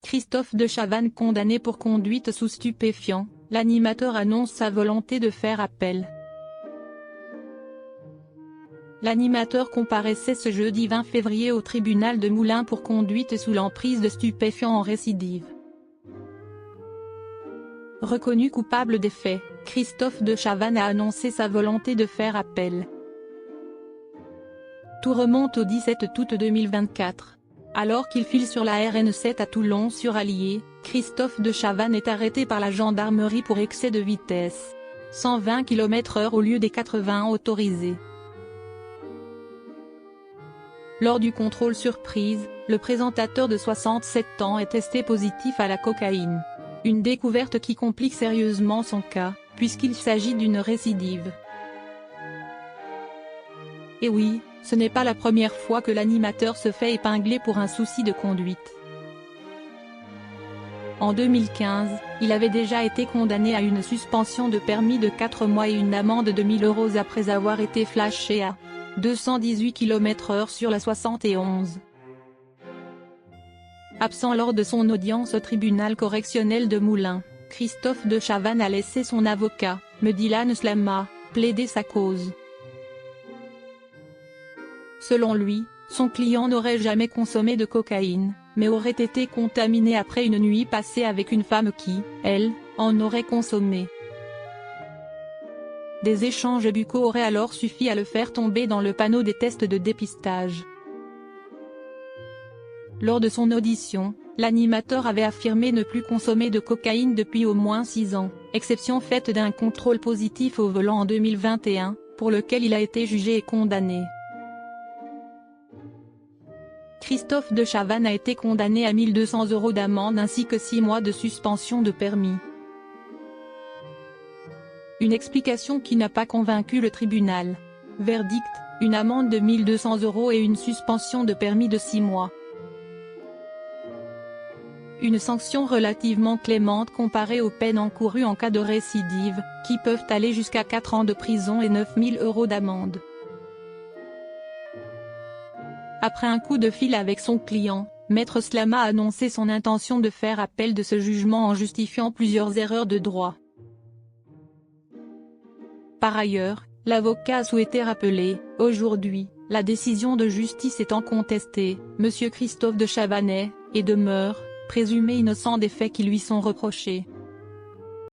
Christophe de Chavannes condamné pour conduite sous stupéfiants, l'animateur annonce sa volonté de faire appel. L'animateur comparaissait ce jeudi 20 février au tribunal de Moulins pour conduite sous l'emprise de stupéfiants en récidive. Reconnu coupable des faits, Christophe de Chavannes a annoncé sa volonté de faire appel. Tout remonte au 17 août 2024. Alors qu'il file sur la RN7 à Toulon-sur-Allier, Christophe de Chavannes est arrêté par la gendarmerie pour excès de vitesse. 120 km/h au lieu des 80 autorisés. Lors du contrôle surprise, le présentateur de 67 ans est testé positif à la cocaïne. Une découverte qui complique sérieusement son cas, puisqu'il s'agit d'une récidive. Et oui, ce n'est pas la première fois que l'animateur se fait épingler pour un souci de conduite. En 2015, il avait déjà été condamné à une suspension de permis de 4 mois et une amende de 1 000 € après avoir été flashé à 218 km/h sur la 71. Absent lors de son audience au tribunal correctionnel de Moulins, Christophe de Chavannes a laissé son avocat, Medilan Slama, plaider sa cause. Selon lui, son client n'aurait jamais consommé de cocaïne, mais aurait été contaminé après une nuit passée avec une femme qui, elle, en aurait consommé. Des échanges buccaux auraient alors suffi à le faire tomber dans le panneau des tests de dépistage. Lors de son audition, l'animateur avait affirmé ne plus consommer de cocaïne depuis au moins 6 ans, exception faite d'un contrôle positif au volant en 2021, pour lequel il a été jugé et condamné. Christophe de Chavannes a été condamné à 1 200 € d'amende ainsi que 6 mois de suspension de permis. Une explication qui n'a pas convaincu le tribunal. Verdict, une amende de 1 200 € et une suspension de permis de 6 mois. Une sanction relativement clémente comparée aux peines encourues en cas de récidive, qui peuvent aller jusqu'à 4 ans de prison et 9 000 € d'amende. Après un coup de fil avec son client, Maître Slama a annoncé son intention de faire appel de ce jugement en justifiant plusieurs erreurs de droit. Par ailleurs, l'avocat a souhaité rappeler, aujourd'hui, la décision de justice étant contestée, M. Christophe de Chavannes est, et demeure, présumé innocent des faits qui lui sont reprochés.